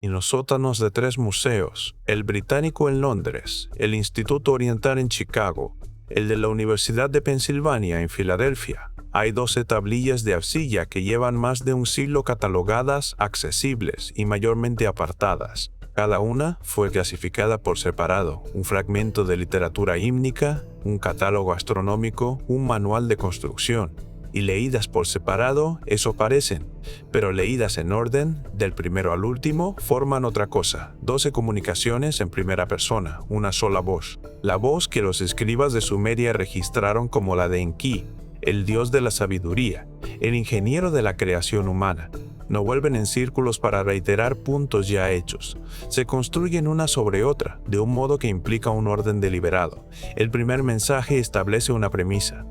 y los sótanos de 3 museos, el Británico en Londres, el Instituto Oriental en Chicago, el de la Universidad de Pensilvania en Filadelfia. Hay 12 tablillas de arcilla que llevan más de un siglo catalogadas, accesibles y mayormente apartadas. Cada una fue clasificada por separado, un fragmento de literatura hímnica, un catálogo astronómico, un manual de construcción. Y leídas por separado, eso parecen, pero leídas en orden, del primero al último, forman otra cosa. 12 comunicaciones en primera persona, una sola voz. La voz que los escribas de Sumeria registraron como la de Enki, el dios de la sabiduría, el ingeniero de la creación humana. No vuelven en círculos para reiterar puntos ya hechos. Se construyen una sobre otra, de un modo que implica un orden deliberado. El primer mensaje establece una premisa.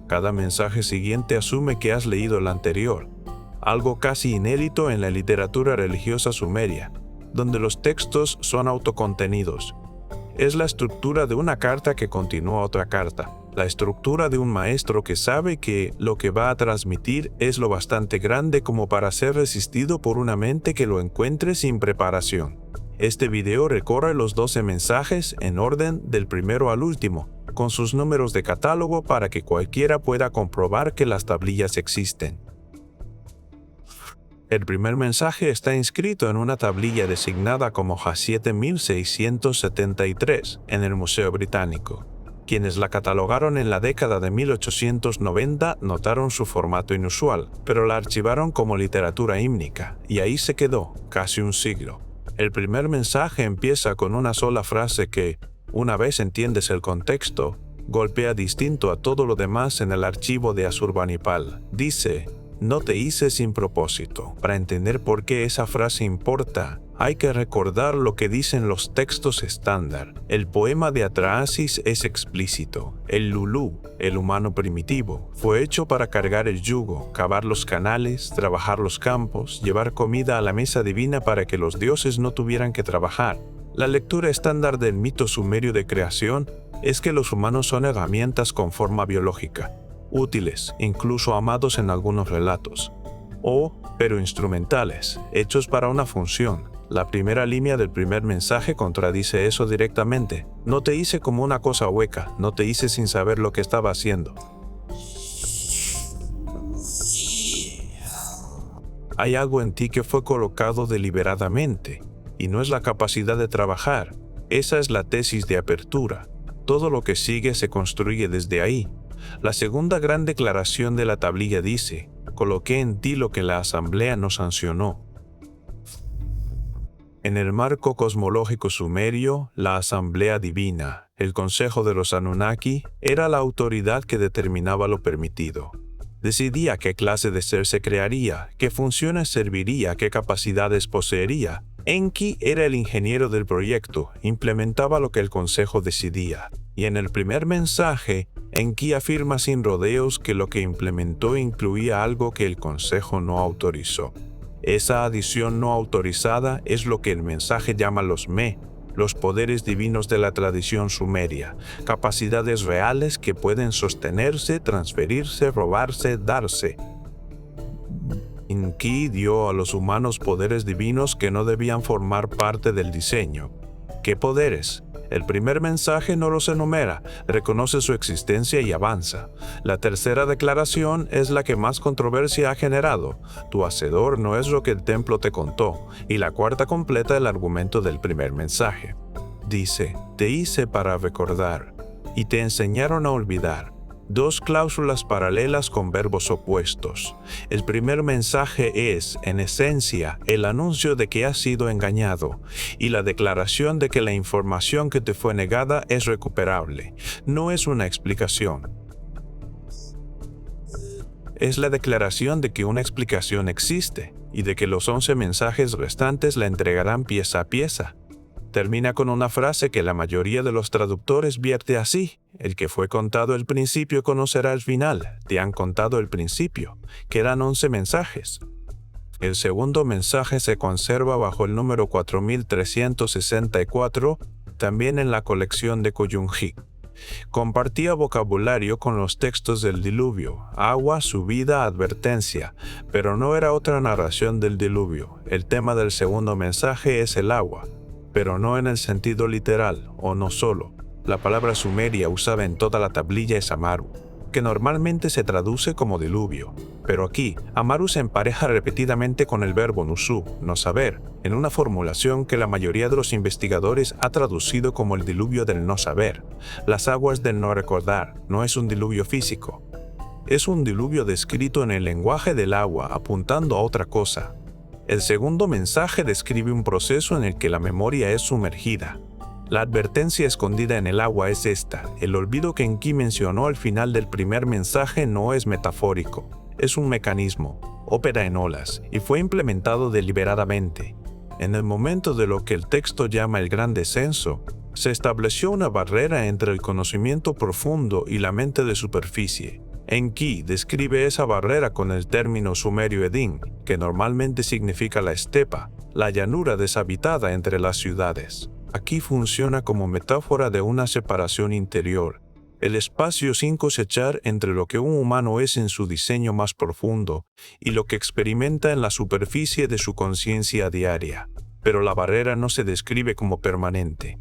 Cada mensaje siguiente asume que has leído el anterior, algo casi inédito en la literatura religiosa sumeria, donde los textos son autocontenidos. Es la estructura de una carta que continúa otra carta, la estructura de un maestro que sabe que lo que va a transmitir es lo bastante grande como para ser resistido por una mente que lo encuentre sin preparación. Este video recorre los 12 mensajes en orden del primero al último, con sus números de catálogo para que cualquiera pueda comprobar que las tablillas existen. El primer mensaje está inscrito en una tablilla designada como J7673 en el Museo Británico. Quienes la catalogaron en la década de 1890 notaron su formato inusual, pero la archivaron como literatura hímnica, y ahí se quedó, casi un siglo. El primer mensaje empieza con una sola frase que, una vez entiendes el contexto, golpea distinto a todo lo demás en el archivo de Asurbanipal. Dice, no te hice sin propósito. Para entender por qué esa frase importa, hay que recordar lo que dicen los textos estándar. El poema de Atrahasis es explícito. El Lulú, el humano primitivo, fue hecho para cargar el yugo, cavar los canales, trabajar los campos, llevar comida a la mesa divina para que los dioses no tuvieran que trabajar. La lectura estándar del mito sumerio de creación es que los humanos son herramientas con forma biológica, útiles, incluso amados en algunos relatos, pero instrumentales, hechos para una función. La primera línea del primer mensaje contradice eso directamente. No te hice como una cosa hueca, no te hice sin saber lo que estaba haciendo. Hay algo en ti que fue colocado deliberadamente, y no es la capacidad de trabajar. Esa es la tesis de apertura. Todo lo que sigue se construye desde ahí. La segunda gran declaración de la tablilla dice, coloqué en ti lo que la asamblea no sancionó. En el marco cosmológico sumerio, la asamblea divina, el consejo de los Anunnaki, era la autoridad que determinaba lo permitido. Decidía qué clase de ser se crearía, qué funciones serviría, qué capacidades poseería. Enki era el ingeniero del proyecto, implementaba lo que el consejo decidía. Y en el primer mensaje, Enki afirma sin rodeos que lo que implementó incluía algo que el consejo no autorizó. Esa adición no autorizada es lo que el mensaje llama los Me, los poderes divinos de la tradición sumeria, capacidades reales que pueden sostenerse, transferirse, robarse, darse. Enki dio a los humanos poderes divinos que no debían formar parte del diseño. ¿Qué poderes? El primer mensaje no los enumera, reconoce su existencia y avanza. La tercera declaración es la que más controversia ha generado. Tu hacedor no es lo que el templo te contó. Y la cuarta completa el argumento del primer mensaje. Dice, te hice para recordar, y te enseñaron a olvidar. Dos cláusulas paralelas con verbos opuestos. El primer mensaje es, en esencia, el anuncio de que has sido engañado y la declaración de que la información que te fue negada es recuperable. No es una explicación. Es la declaración de que una explicación existe y de que los 11 mensajes restantes la entregarán pieza a pieza. Termina con una frase que la mayoría de los traductores vierte así. El que fue contado el principio conocerá el final. Te han contado el principio. Quedan 11 mensajes. El segundo mensaje se conserva bajo el número 4364, también en la colección de Koyunji. Compartía vocabulario con los textos del diluvio, agua, subida, advertencia, pero no era otra narración del diluvio. El tema del segundo mensaje es el agua, pero no en el sentido literal, o no solo. La palabra sumeria usada en toda la tablilla es Amaru, que normalmente se traduce como diluvio. Pero aquí, Amaru se empareja repetidamente con el verbo nusu, no saber, en una formulación que la mayoría de los investigadores ha traducido como el diluvio del no saber. Las aguas del no recordar no es un diluvio físico. Es un diluvio descrito en el lenguaje del agua, apuntando a otra cosa. El segundo mensaje describe un proceso en el que la memoria es sumergida. La advertencia escondida en el agua es esta. El olvido que Enki mencionó al final del primer mensaje no es metafórico. Es un mecanismo, ópera en olas, y fue implementado deliberadamente. En el momento de lo que el texto llama el gran descenso, se estableció una barrera entre el conocimiento profundo y la mente de superficie. Enki describe esa barrera con el término sumerio Edin, que normalmente significa la estepa, la llanura deshabitada entre las ciudades. Aquí funciona como metáfora de una separación interior, el espacio sin cosechar entre lo que un humano es en su diseño más profundo y lo que experimenta en la superficie de su conciencia diaria. Pero la barrera no se describe como permanente.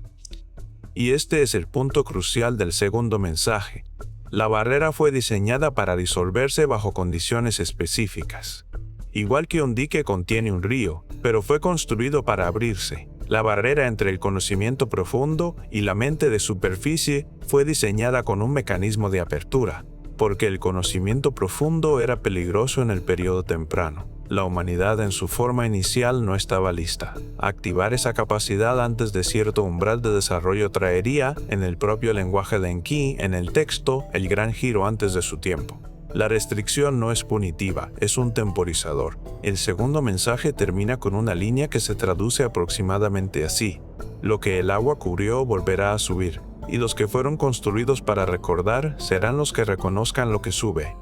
Y este es el punto crucial del segundo mensaje. La barrera fue diseñada para disolverse bajo condiciones específicas. Igual que un dique contiene un río, pero fue construido para abrirse. La barrera entre el conocimiento profundo y la mente de superficie fue diseñada con un mecanismo de apertura, porque el conocimiento profundo era peligroso en el periodo temprano. La humanidad en su forma inicial no estaba lista. Activar esa capacidad antes de cierto umbral de desarrollo traería, en el propio lenguaje de Enki, en el texto, el gran giro antes de su tiempo. La restricción no es punitiva, es un temporizador. El segundo mensaje termina con una línea que se traduce aproximadamente así: lo que el agua cubrió volverá a subir, y los que fueron construidos para recordar serán los que reconozcan lo que sube.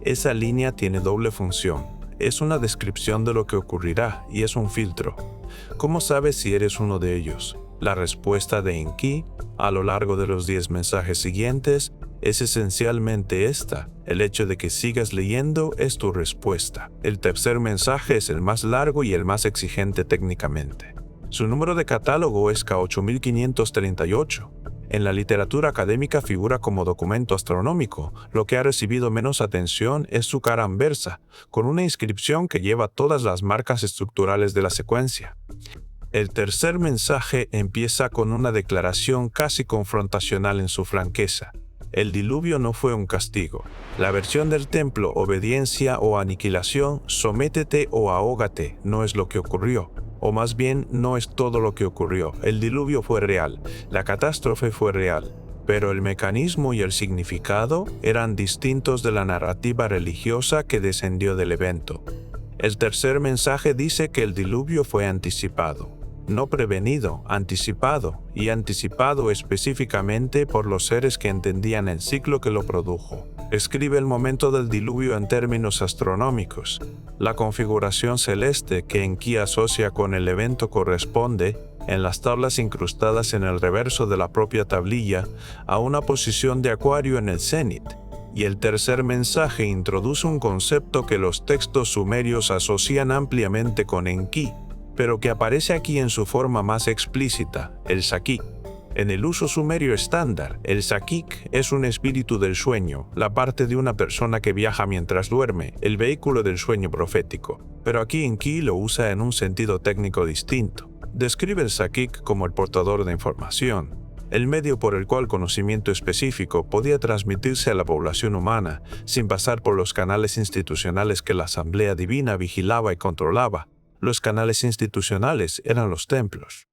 Esa línea tiene doble función. Es una descripción de lo que ocurrirá y es un filtro. ¿Cómo sabes si eres uno de ellos? La respuesta de Enki, a lo largo de los 10 mensajes siguientes, es esencialmente esta. El hecho de que sigas leyendo es tu respuesta. El tercer mensaje es el más largo y el más exigente técnicamente. Su número de catálogo es K8538. En la literatura académica figura como documento astronómico. Lo que ha recibido menos atención es su cara anversa, con una inscripción que lleva todas las marcas estructurales de la secuencia. El tercer mensaje empieza con una declaración casi confrontacional en su franqueza. El diluvio no fue un castigo. La versión del templo, obediencia o aniquilación, sométete o ahógate, no es lo que ocurrió. O más bien, no es todo lo que ocurrió. El diluvio fue real, la catástrofe fue real, pero el mecanismo y el significado eran distintos de la narrativa religiosa que descendió del evento. El tercer mensaje dice que el diluvio fue anticipado. No prevenido, anticipado, y anticipado específicamente por los seres que entendían el ciclo que lo produjo. Escribe el momento del diluvio en términos astronómicos. La configuración celeste que Enki asocia con el evento corresponde, en las tablas incrustadas en el reverso de la propia tablilla, a una posición de Acuario en el cenit. Y el tercer mensaje introduce un concepto que los textos sumerios asocian ampliamente con Enki, pero que aparece aquí en su forma más explícita, el Sakik. En el uso sumerio estándar, el Sakik es un espíritu del sueño, la parte de una persona que viaja mientras duerme, el vehículo del sueño profético. Pero aquí Enki lo usa en un sentido técnico distinto. Describe el Sakik como el portador de información, el medio por el cual conocimiento específico podía transmitirse a la población humana sin pasar por los canales institucionales que la Asamblea Divina vigilaba y controlaba. Los canales institucionales eran los templos.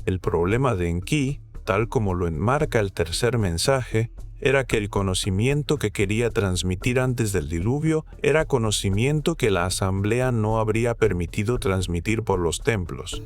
El problema de Enki, tal como lo enmarca el tercer mensaje, era que el conocimiento que quería transmitir antes del diluvio era conocimiento que la asamblea no habría permitido transmitir por los templos.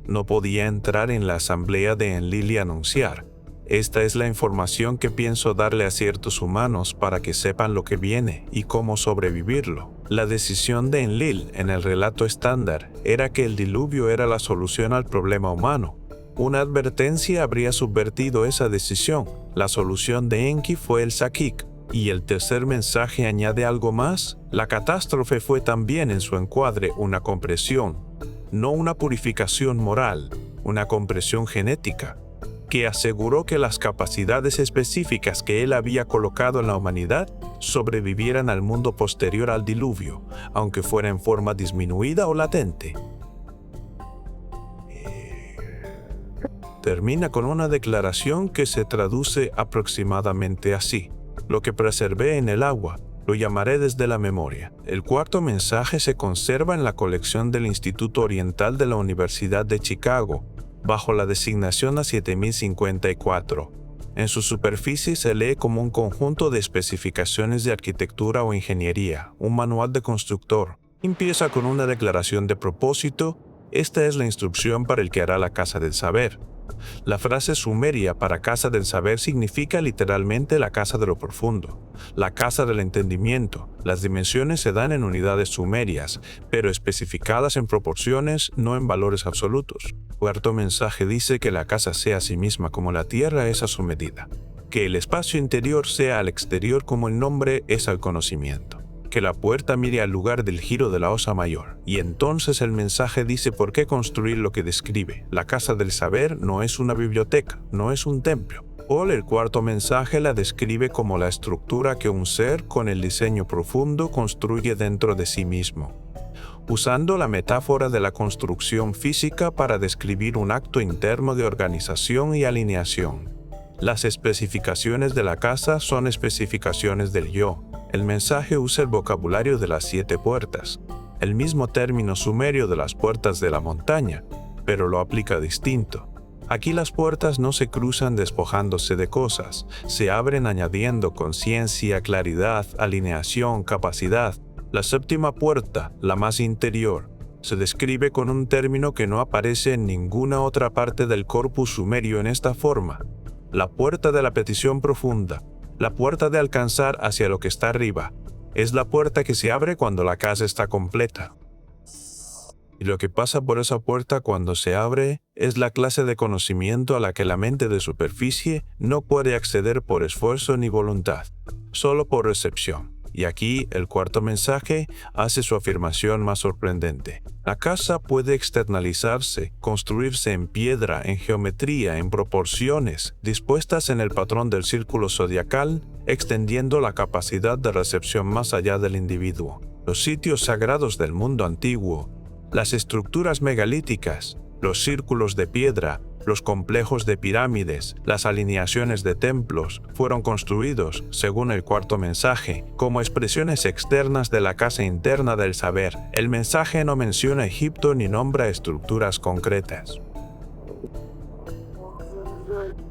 No podía entrar en la asamblea de Enlil y anunciar: Esta es la información que pienso darle a ciertos humanos para que sepan lo que viene y cómo sobrevivirlo. La decisión de Enlil en el relato estándar era que el diluvio era la solución al problema humano. Una advertencia habría subvertido esa decisión. La solución de Enki fue el Sakik. Y el tercer mensaje añade algo más. La catástrofe fue también en su encuadre una compresión, no una purificación moral, una compresión genética, que aseguró que las capacidades específicas que él había colocado en la humanidad sobrevivieran al mundo posterior al diluvio, aunque fuera en forma disminuida o latente. Termina con una declaración que se traduce aproximadamente así: lo que preservé en el agua, lo llamaré desde la memoria. El cuarto mensaje se conserva en la colección del Instituto Oriental de la Universidad de Chicago, bajo la designación A7054. En su superficie se lee como un conjunto de especificaciones de arquitectura o ingeniería, un manual de constructor. Empieza con una declaración de propósito. Esta es la instrucción para el que hará la casa del saber. La frase sumeria para casa del saber significa literalmente la casa de lo profundo, la casa del entendimiento. Las dimensiones se dan en unidades sumerias, pero especificadas en proporciones, no en valores absolutos. Cuarto mensaje dice que la casa sea a sí misma como la tierra es a su medida, que el espacio interior sea al exterior como el nombre es al conocimiento, que la puerta mire al lugar del giro de la osa mayor. Y entonces el mensaje dice por qué construir lo que describe. La casa del saber no es una biblioteca, no es un templo. Paul, el cuarto mensaje, la describe como la estructura que un ser con el diseño profundo construye dentro de sí mismo, usando la metáfora de la construcción física para describir un acto interno de organización y alineación. Las especificaciones de la casa son especificaciones del yo. El mensaje usa el vocabulario de las 7 puertas, el mismo término sumerio de las puertas de la montaña, pero lo aplica distinto. Aquí las puertas no se cruzan despojándose de cosas, se abren añadiendo conciencia, claridad, alineación, capacidad. La séptima puerta, la más interior, se describe con un término que no aparece en ninguna otra parte del corpus sumerio en esta forma: la puerta de la petición profunda, la puerta de alcanzar hacia lo que está arriba. Es la puerta que se abre cuando la casa está completa. Y lo que pasa por esa puerta cuando se abre es la clase de conocimiento a la que la mente de superficie no puede acceder por esfuerzo ni voluntad, solo por recepción. Y aquí el cuarto mensaje hace su afirmación más sorprendente. La casa puede externalizarse, construirse en piedra, en geometría, en proporciones, dispuestas en el patrón del círculo zodiacal, extendiendo la capacidad de recepción más allá del individuo. Los sitios sagrados del mundo antiguo, las estructuras megalíticas, los círculos de piedra, los complejos de pirámides, las alineaciones de templos, fueron construidos, según el cuarto mensaje, como expresiones externas de la casa interna del saber. El mensaje no menciona Egipto ni nombra estructuras concretas.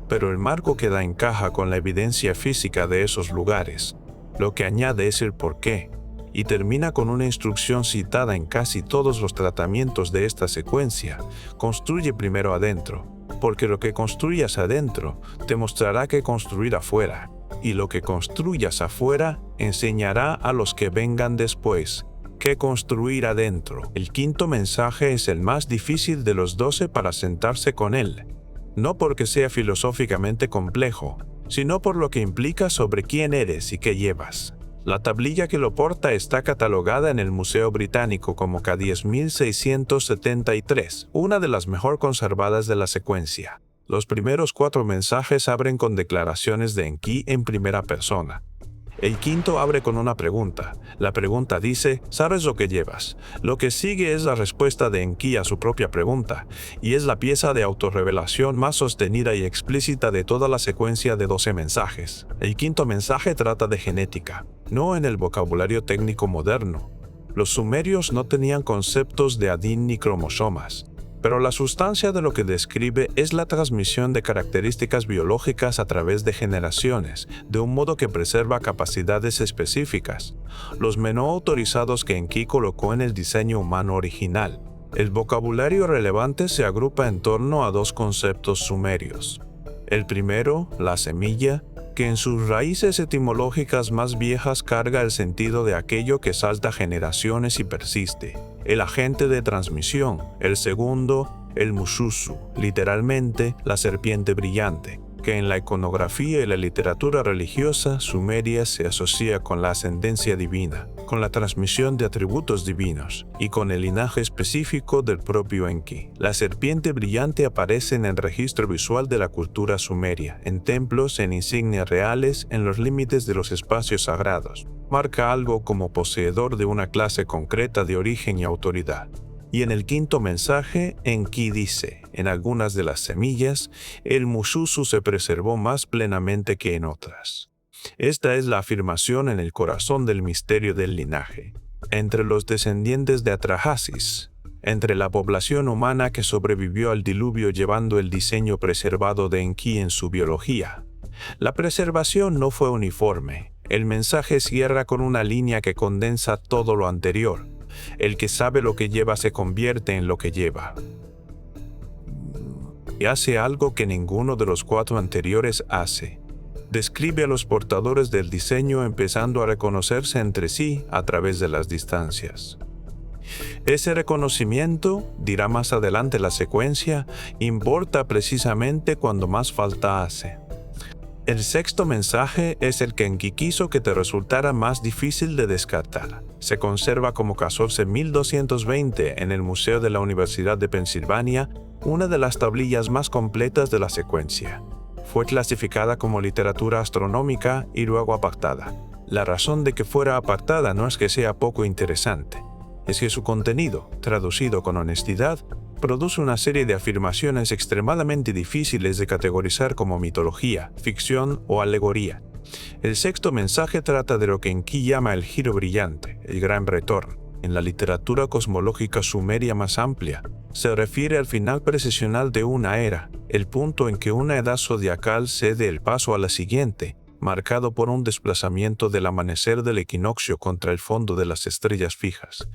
Pero el marco que da encaja con la evidencia física de esos lugares. Lo que añade es el porqué, y termina con una instrucción citada en casi todos los tratamientos de esta secuencia: construye primero adentro, porque lo que construyas adentro te mostrará qué construir afuera, y lo que construyas afuera enseñará a los que vengan después qué construir adentro. El quinto mensaje es el más difícil de los 12 para sentarse con él, no porque sea filosóficamente complejo, sino por lo que implica sobre quién eres y qué llevas. La tablilla que lo porta está catalogada en el Museo Británico como K10.673, una de las mejor conservadas de la secuencia. Los primeros 4 mensajes abren con declaraciones de Enki en primera persona. El quinto abre con una pregunta. La pregunta dice: ¿sabes lo que llevas? Lo que sigue es la respuesta de Enki a su propia pregunta, y es la pieza de autorrevelación más sostenida y explícita de toda la secuencia de 12 mensajes. El quinto mensaje trata de genética, no en el vocabulario técnico moderno. Los sumerios no tenían conceptos de ADN ni cromosomas, pero la sustancia de lo que describe es la transmisión de características biológicas a través de generaciones, de un modo que preserva capacidades específicas, los menú autorizados que Enki colocó en el diseño humano original. El vocabulario relevante se agrupa en torno a 2 conceptos sumerios: El primero, la semilla, que en sus raíces etimológicas más viejas carga el sentido de aquello que salta generaciones y persiste. El agente de transmisión. El segundo, el mususu, literalmente la serpiente brillante, que en la iconografía y la literatura religiosa sumeria se asocia con la ascendencia divina, con la transmisión de atributos divinos y con el linaje específico del propio Enki. La serpiente brillante aparece en el registro visual de la cultura sumeria, en templos, en insignias reales, en los límites de los espacios sagrados. Marca algo como poseedor de una clase concreta de origen y autoridad. Y en el quinto mensaje, Enki dice, en algunas de las semillas, el mususu se preservó más plenamente que en otras. Esta es la afirmación en el corazón del misterio del linaje. Entre los descendientes de Atrahasis, entre la población humana que sobrevivió al diluvio llevando el diseño preservado de Enki en su biología. La preservación no fue uniforme. El mensaje cierra con una línea que condensa todo lo anterior. El que sabe lo que lleva se convierte en lo que lleva. Y hace algo que ninguno de los 4 anteriores hace. Describe a los portadores del diseño empezando a reconocerse entre sí a través de las distancias. Ese reconocimiento, dirá más adelante la secuencia, importa precisamente cuando más falta hace. El sexto mensaje es el que Enki quiso que te resultara más difícil de descartar. Se conserva como 14.220 en el Museo de la Universidad de Pensilvania, una de las tablillas más completas de la secuencia. Fue clasificada como literatura astronómica y luego apartada. La razón de que fuera apartada no es que sea poco interesante, es que su contenido, traducido con honestidad, produce una serie de afirmaciones extremadamente difíciles de categorizar como mitología, ficción o alegoría. El sexto mensaje trata de lo que Enki llama el giro brillante, el gran retorno. En la literatura cosmológica sumeria más amplia, se refiere al final precesional de una era, el punto en que una edad zodiacal cede el paso a la siguiente, marcado por un desplazamiento del amanecer del equinoccio contra el fondo de las estrellas fijas.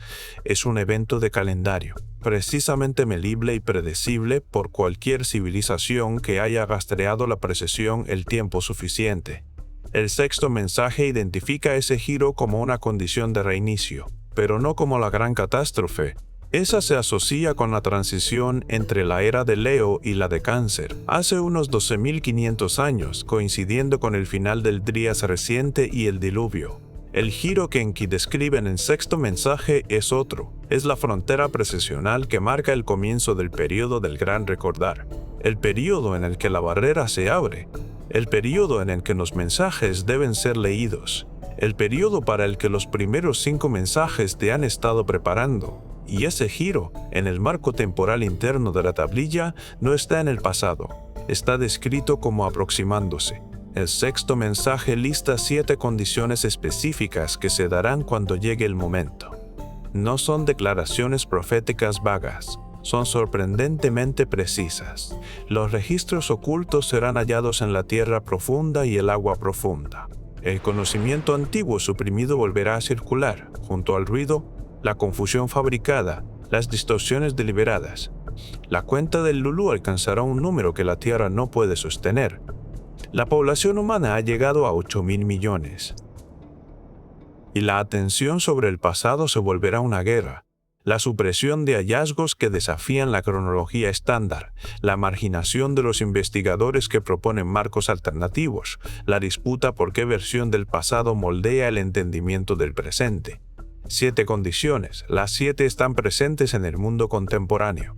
Es un evento de calendario, precisamente medible y predecible por cualquier civilización que haya rastreado la precesión el tiempo suficiente. El sexto mensaje identifica ese giro como una condición de reinicio, pero no como la gran catástrofe. Esa se asocia con la transición entre la era de Leo y la de Cáncer, hace unos 12.500 años, coincidiendo con el final del Drías reciente y el diluvio. El giro que Enki describe en el sexto mensaje es otro, es la frontera precesional que marca el comienzo del período del gran recordar, el período en el que la barrera se abre, el período en el que los mensajes deben ser leídos, el período para el que los primeros 5 mensajes te han estado preparando. Y ese giro, en el marco temporal interno de la tablilla, no está en el pasado, está descrito como aproximándose. El sexto mensaje lista 7 condiciones específicas que se darán cuando llegue el momento. No son declaraciones proféticas vagas, son sorprendentemente precisas. Los registros ocultos serán hallados en la tierra profunda y el agua profunda. El conocimiento antiguo suprimido volverá a circular, junto al ruido, la confusión fabricada, las distorsiones deliberadas. La cuenta del Lulú alcanzará un número que la Tierra no puede sostener. La población humana ha llegado a 8.000 millones. Y la atención sobre el pasado se volverá una guerra. La supresión de hallazgos que desafían la cronología estándar, la marginación de los investigadores que proponen marcos alternativos, la disputa por qué versión del pasado moldea el entendimiento del presente. 7 condiciones. Las 7 están presentes en el mundo contemporáneo.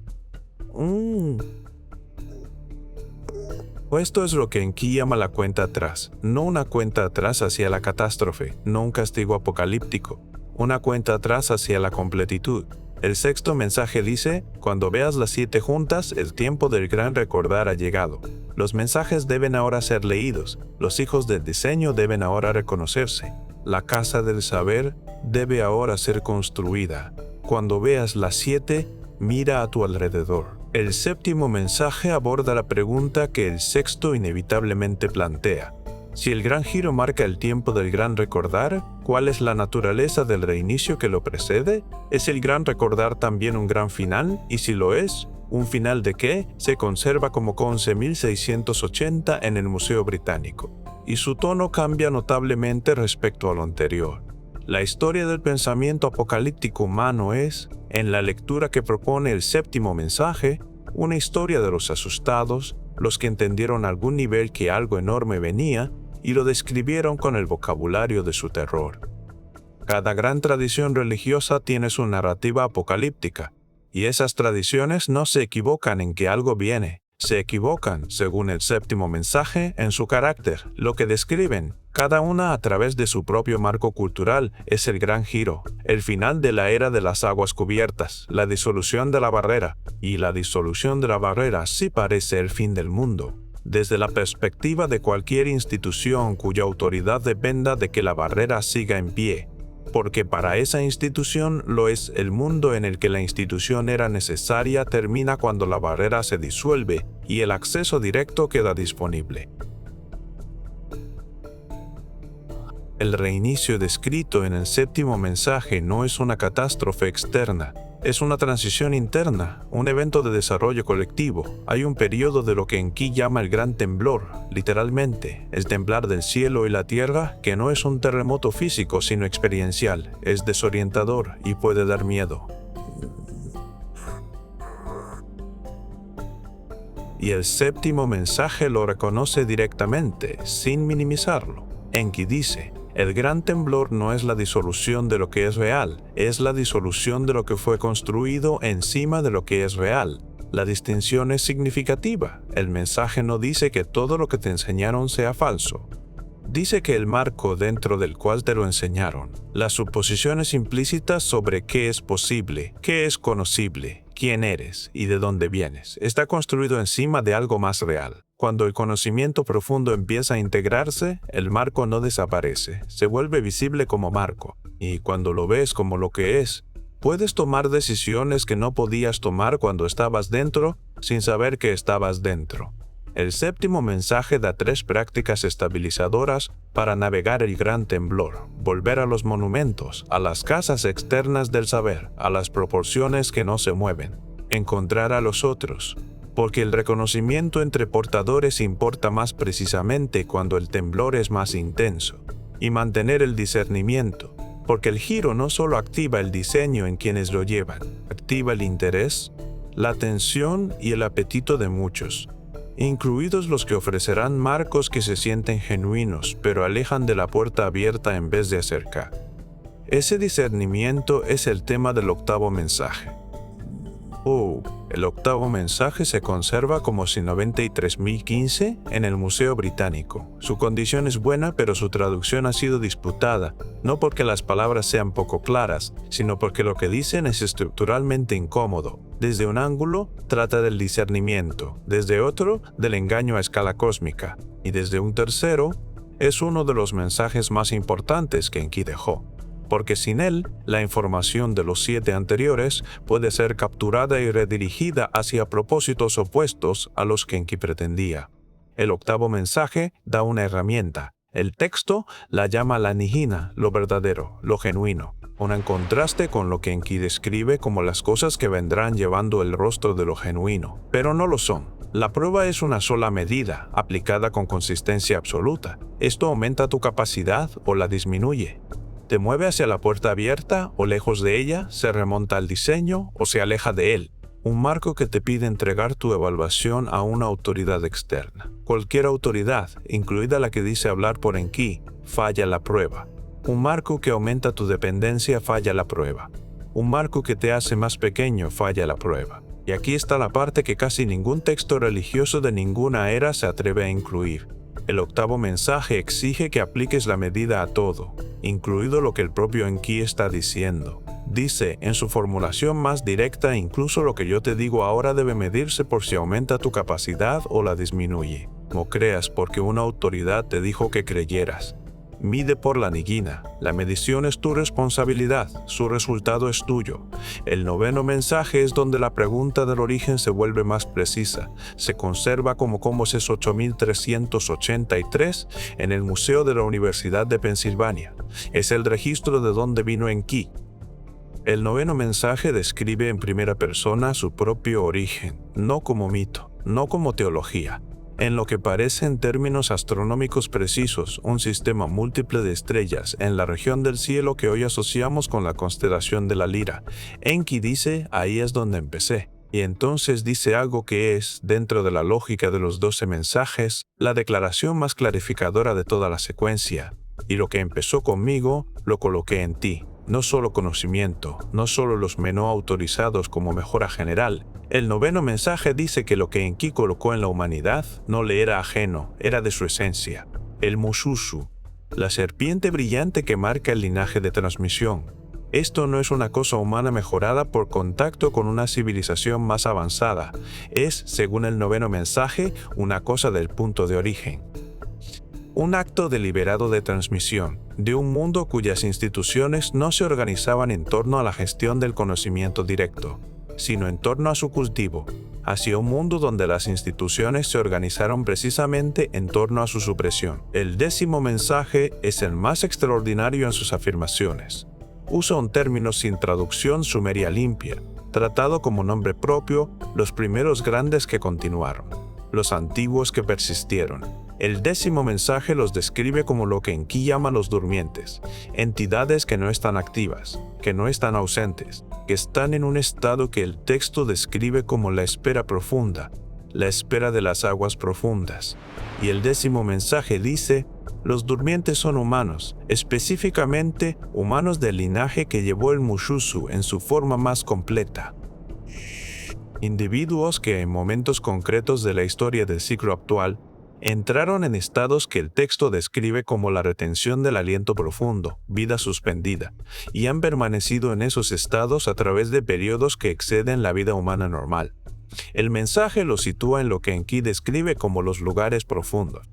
Esto es lo que Enki llama la cuenta atrás. No una cuenta atrás hacia la catástrofe, no un castigo apocalíptico. Una cuenta atrás hacia la completitud. El sexto mensaje dice, cuando veas las 7 juntas, el tiempo del gran recordar ha llegado. Los mensajes deben ahora ser leídos. Los hijos del diseño deben ahora reconocerse. La casa del saber debe ahora ser construida. Cuando veas las 7, mira a tu alrededor. El séptimo mensaje aborda la pregunta que el sexto inevitablemente plantea. Si el gran giro marca el tiempo del gran recordar, ¿cuál es la naturaleza del reinicio que lo precede? ¿Es el gran recordar también un gran final? Y si lo es, un final de que se conserva como 11.680 en el Museo Británico, y su tono cambia notablemente respecto a lo anterior. La historia del pensamiento apocalíptico humano es, en la lectura que propone el séptimo mensaje, una historia de los asustados, los que entendieron a algún nivel que algo enorme venía y lo describieron con el vocabulario de su terror. Cada gran tradición religiosa tiene su narrativa apocalíptica, y esas tradiciones no se equivocan en que algo viene, se equivocan, según el séptimo mensaje, en su carácter. Lo que describen, cada una a través de su propio marco cultural, es el gran giro, el final de la era de las aguas cubiertas, la disolución de la barrera, y la disolución de la barrera sí parece el fin del mundo, desde la perspectiva de cualquier institución cuya autoridad dependa de que la barrera siga en pie, porque para esa institución lo es el mundo en el que la institución era necesaria termina cuando la barrera se disuelve y el acceso directo queda disponible. El reinicio descrito en el séptimo mensaje no es una catástrofe externa, es una transición interna, un evento de desarrollo colectivo. Hay un periodo de lo que Enki llama el gran temblor, literalmente, el temblar del cielo y la tierra, que no es un terremoto físico sino experiencial, es desorientador y puede dar miedo. Y el séptimo mensaje lo reconoce directamente, sin minimizarlo. Enki dice: el gran temblor no es la disolución de lo que es real, es la disolución de lo que fue construido encima de lo que es real. La distinción es significativa. El mensaje no dice que todo lo que te enseñaron sea falso. Dice que el marco dentro del cual te lo enseñaron, las suposiciones implícitas sobre qué es posible, qué es conocible, quién eres y de dónde vienes, está construido encima de algo más real. Cuando el conocimiento profundo empieza a integrarse, el marco no desaparece, se vuelve visible como marco, y cuando lo ves como lo que es, puedes tomar decisiones que no podías tomar cuando estabas dentro sin saber que estabas dentro. El séptimo mensaje da 3 prácticas estabilizadoras para navegar el gran temblor: volver a los monumentos, a las casas externas del saber, a las proporciones que no se mueven, encontrar a los otros, porque el reconocimiento entre portadores importa más precisamente cuando el temblor es más intenso, y mantener el discernimiento, porque el giro no solo activa el diseño en quienes lo llevan, activa el interés, la atención y el apetito de muchos, incluidos los que ofrecerán marcos que se sienten genuinos, pero alejan de la puerta abierta en vez de acercar. Ese discernimiento es el tema del octavo mensaje. El octavo mensaje se conserva como si 93.015 en el Museo Británico. Su condición es buena, pero su traducción ha sido disputada, no porque las palabras sean poco claras, sino porque lo que dicen es estructuralmente incómodo. Desde un ángulo, trata del discernimiento, desde otro, del engaño a escala cósmica, y desde un tercero, es uno de los mensajes más importantes que Enki dejó, porque sin él, la información de los 7 anteriores puede ser capturada y redirigida hacia propósitos opuestos a los que Enki pretendía. El octavo mensaje da una herramienta. El texto la llama la nihina, lo verdadero, lo genuino, un contraste con lo que Enki describe como las cosas que vendrán llevando el rostro de lo genuino, pero no lo son. La prueba es una sola medida, aplicada con consistencia absoluta. Esto aumenta tu capacidad o la disminuye. ¿Te mueve hacia la puerta abierta o lejos de ella? ¿Se remonta al diseño o se aleja de él? Un marco que te pide entregar tu evaluación a una autoridad externa. Cualquier autoridad, incluida la que dice hablar por Enki, falla la prueba. Un marco que aumenta tu dependencia falla la prueba. Un marco que te hace más pequeño falla la prueba. Y aquí está la parte que casi ningún texto religioso de ninguna era se atreve a incluir. El octavo mensaje exige que apliques la medida a todo, incluido lo que el propio Enki está diciendo. Dice, en su formulación más directa, incluso lo que yo te digo ahora debe medirse por si aumenta tu capacidad o la disminuye. No creas porque una autoridad te dijo que creyeras. Mide por la nihina. La medición es tu responsabilidad, su resultado es tuyo. El noveno mensaje es donde la pregunta del origen se vuelve más precisa. Se conserva como Cosmos 8383 en el Museo de la Universidad de Pensilvania. Es el registro de dónde vino Enki. El noveno mensaje describe en primera persona su propio origen, no como mito, no como teología. En lo que parece en términos astronómicos precisos, un sistema múltiple de estrellas en la región del cielo que hoy asociamos con la constelación de la Lira. Enki dice, ahí es donde empecé. Y entonces dice algo que es, dentro de la lógica de los 12 mensajes, la declaración más clarificadora de toda la secuencia. Y lo que empezó conmigo, lo coloqué en ti. No solo conocimiento, no solo los menos autorizados como mejora general. El noveno mensaje dice que lo que Enki colocó en la humanidad no le era ajeno, era de su esencia. El Mususu, la serpiente brillante que marca el linaje de transmisión. Esto no es una cosa humana mejorada por contacto con una civilización más avanzada. Es, según el noveno mensaje, una cosa del punto de origen. Un acto deliberado de transmisión de un mundo cuyas instituciones no se organizaban en torno a la gestión del conocimiento directo, sino en torno a su cultivo, hacia un mundo donde las instituciones se organizaron precisamente en torno a su supresión. El 10º mensaje es el más extraordinario en sus afirmaciones. Usa un término sin traducción sumeria limpia, tratado como nombre propio, los primeros grandes que continuaron, los antiguos que persistieron. El 10º mensaje los describe como lo que Enki llama los durmientes, entidades que no están activas, que no están ausentes, que están en un estado que el texto describe como la espera profunda, la espera de las aguas profundas. Y el 10º mensaje dice, los durmientes son humanos, específicamente humanos del linaje que llevó el Mususu en su forma más completa. Individuos que en momentos concretos de la historia del ciclo actual entraron en estados que el texto describe como la retención del aliento profundo, vida suspendida, y han permanecido en esos estados a través de periodos que exceden la vida humana normal. El mensaje lo sitúa en lo que Enki describe como los lugares profundos.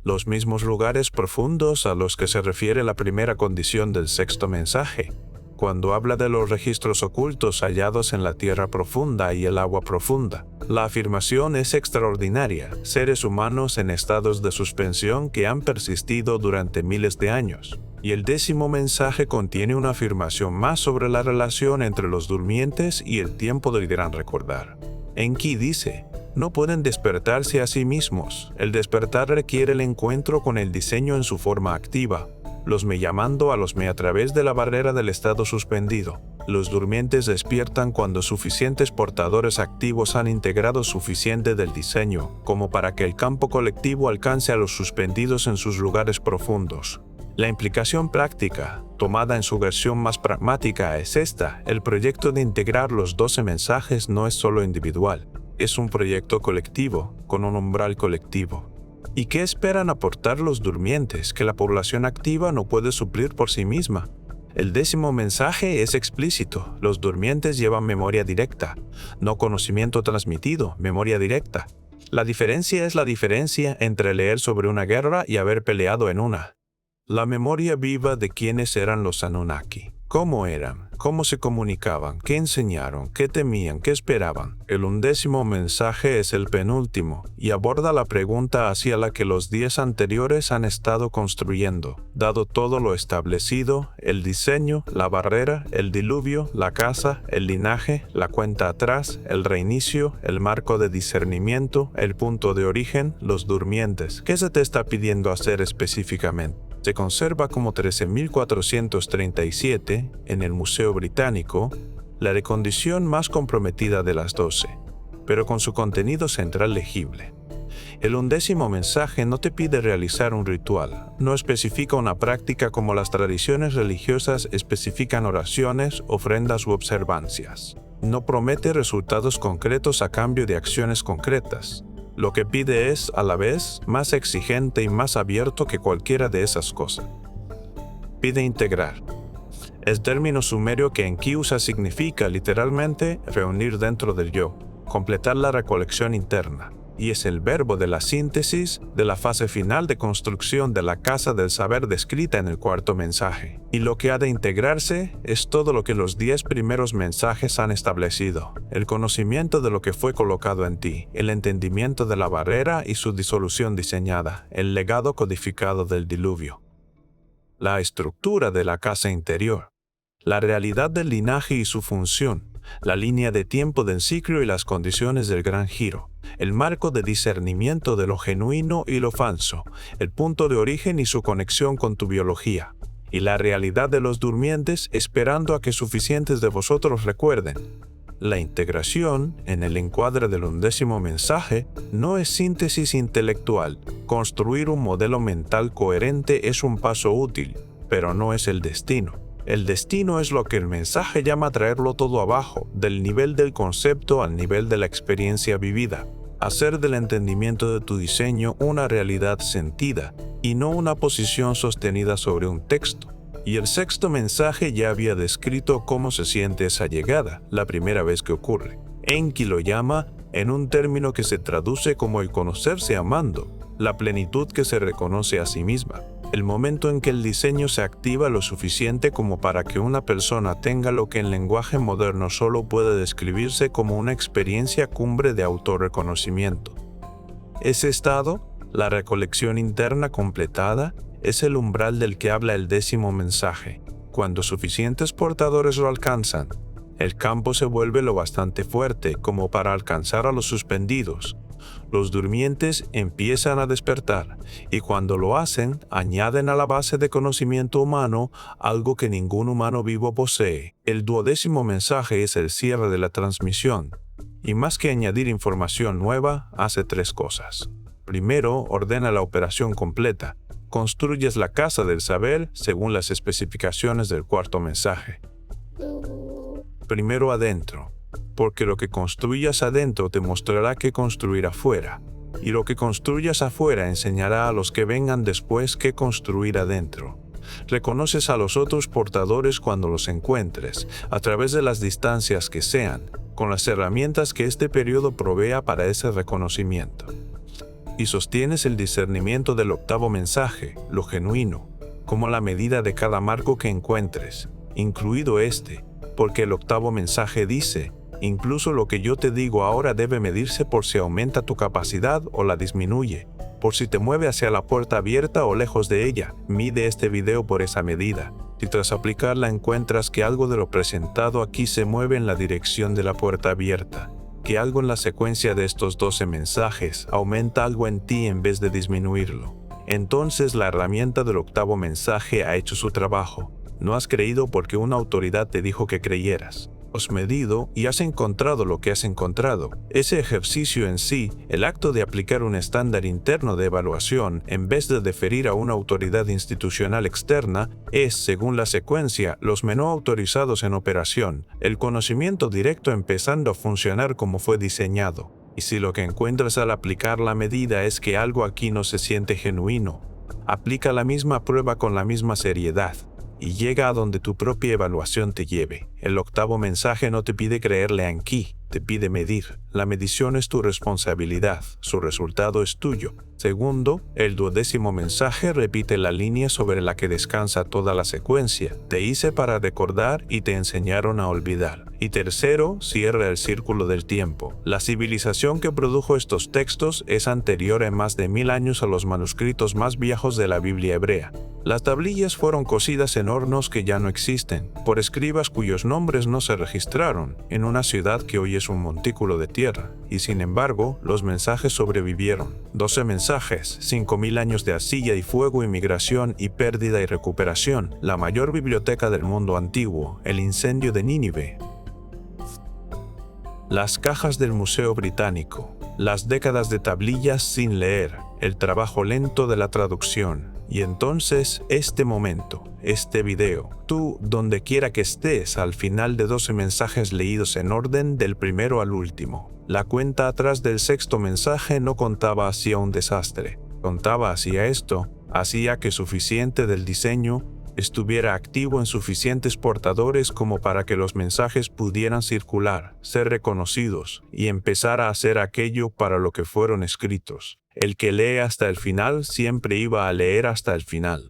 Los mismos lugares profundos a los que se refiere la primera condición del 6º mensaje, cuando habla de los registros ocultos hallados en la tierra profunda y el agua profunda. La afirmación es extraordinaria, seres humanos en estados de suspensión que han persistido durante miles de años. Y el 10º mensaje contiene una afirmación más sobre la relación entre los durmientes y el tiempo del gran recordar. Enki dice, no pueden despertarse a sí mismos. El despertar requiere el encuentro con el diseño en su forma activa, los me llamando a los me a través de la barrera del estado suspendido. Los durmientes despiertan cuando suficientes portadores activos han integrado suficiente del diseño como para que el campo colectivo alcance a los suspendidos en sus lugares profundos. La implicación práctica, tomada en su versión más pragmática, es esta. El proyecto de integrar los 12 mensajes no es solo individual, es un proyecto colectivo, con un umbral colectivo. ¿Y qué esperan aportar los durmientes que la población activa no puede suplir por sí misma? El 10º mensaje es explícito. Los durmientes llevan memoria directa, no conocimiento transmitido, memoria directa. La diferencia es la diferencia entre leer sobre una guerra y haber peleado en una. La memoria viva de quiénes eran los Anunnaki. ¿Cómo eran? ¿Cómo se comunicaban? ¿Qué enseñaron? ¿Qué temían? ¿Qué esperaban? El 11º mensaje es el penúltimo y aborda la pregunta hacia la que los 10 anteriores han estado construyendo. Dado todo lo establecido, el diseño, la barrera, el diluvio, la casa, el linaje, la cuenta atrás, el reinicio, el marco de discernimiento, el punto de origen, los durmientes. ¿Qué se te está pidiendo hacer específicamente? Se conserva como 13.437 en el Museo Británico, la recondición más comprometida de las 12, pero con su contenido central legible. El 11º mensaje no te pide realizar un ritual, no especifica una práctica como las tradiciones religiosas especifican oraciones, ofrendas u observancias. No promete resultados concretos a cambio de acciones concretas. Lo que pide es, a la vez, más exigente y más abierto que cualquiera de esas cosas. Pide integrar. El término sumerio que Enki usa significa, literalmente, reunir dentro del yo, completar la recolección interna, y es el verbo de la síntesis de la fase final de construcción de la casa del saber descrita en el 4º mensaje. Y lo que ha de integrarse es todo lo que los 10 primeros mensajes han establecido: el conocimiento de lo que fue colocado en ti, el entendimiento de la barrera y su disolución diseñada, el legado codificado del diluvio. la estructura de la casa interior, la realidad del linaje y su función, la línea de tiempo del ciclo y las condiciones del gran giro, el marco de discernimiento de lo genuino y lo falso, el punto de origen y su conexión con tu biología, y la realidad de los durmientes esperando a que suficientes de vosotros recuerden. La integración, en el encuadre del 11º mensaje, no es síntesis intelectual. Construir un modelo mental coherente es un paso útil, pero no es el destino. El destino es lo que el mensaje llama traerlo todo abajo, del nivel del concepto al nivel de la experiencia vivida. Hacer del entendimiento de tu diseño una realidad sentida y no una posición sostenida sobre un texto. Y el 6º mensaje ya había descrito cómo se siente esa llegada, la primera vez que ocurre. Enki lo llama en un término que se traduce como el conocerse amando, la plenitud que se reconoce a sí misma. El momento en que el diseño se activa lo suficiente como para que una persona tenga lo que en lenguaje moderno solo puede describirse como una experiencia cumbre de autorreconocimiento. Ese estado, la recolección interna completada, es el umbral del que habla el 10º mensaje. Cuando suficientes portadores lo alcanzan, el campo se vuelve lo bastante fuerte como para alcanzar a los suspendidos. Los durmientes empiezan a despertar y cuando lo hacen, añaden a la base de conocimiento humano algo que ningún humano vivo posee. El 12º mensaje es el cierre de la transmisión y más que añadir información nueva, hace 3 cosas. Primero, ordena la operación completa. Construyes la casa del saber según las especificaciones del 4º mensaje. Primero adentro, porque lo que construyas adentro te mostrará qué construir afuera, y lo que construyas afuera enseñará a los que vengan después qué construir adentro. Reconoces a los otros portadores cuando los encuentres, a través de las distancias que sean, con las herramientas que este periodo provea para ese reconocimiento. Y sostienes el discernimiento del 8º mensaje, lo genuino, como la medida de cada marco que encuentres, incluido este, porque el 8º mensaje dice, incluso lo que yo te digo ahora debe medirse por si aumenta tu capacidad o la disminuye, por si te mueve hacia la puerta abierta o lejos de ella, mide este video por esa medida. Si tras aplicarla encuentras que algo de lo presentado aquí se mueve en la dirección de la puerta abierta, que algo en la secuencia de estos 12 mensajes aumenta algo en ti en vez de disminuirlo, entonces la herramienta del 8º mensaje ha hecho su trabajo. No has creído porque una autoridad te dijo que creyeras. Has medido y has encontrado lo que has encontrado. Ese ejercicio en sí, el acto de aplicar un estándar interno de evaluación en vez de deferir a una autoridad institucional externa, es, según la secuencia, los menú autorizados en operación, el conocimiento directo empezando a funcionar como fue diseñado. Y si lo que encuentras al aplicar la medida es que algo aquí no se siente genuino, aplica la misma prueba con la misma seriedad y llega a donde tu propia evaluación te lleve. El 8º mensaje no te pide creerle a Enki, te pide medir. La medición es tu responsabilidad, su resultado es tuyo. Segundo, el 12º mensaje repite la línea sobre la que descansa toda la secuencia. Te hice para recordar y te enseñaron a olvidar. Y tercero, cierra el círculo del tiempo. La civilización que produjo estos textos es anterior en más de 1000 años a los manuscritos más viejos de la Biblia hebrea. Las tablillas fueron cosidas en hornos que ya no existen, por escribas cuyos nombres no se registraron, en una ciudad que hoy es un montículo de tierra, y sin embargo, los mensajes sobrevivieron. 12 mensajes, 5000 años de arcilla y fuego, inmigración y pérdida y recuperación, la mayor biblioteca del mundo antiguo, el incendio de Nínive. Las cajas del Museo Británico, las décadas de tablillas sin leer, el trabajo lento de la traducción. Y entonces, este momento, este video, tú, donde quiera que estés, al final de 12 mensajes leídos en orden del primero al último. La cuenta atrás del 6º mensaje no contaba hacia un desastre, contaba hacia esto, hacía que suficiente del diseño estuviera activo en suficientes portadores como para que los mensajes pudieran circular, ser reconocidos y empezar a hacer aquello para lo que fueron escritos. El que lee hasta el final siempre iba a leer hasta el final.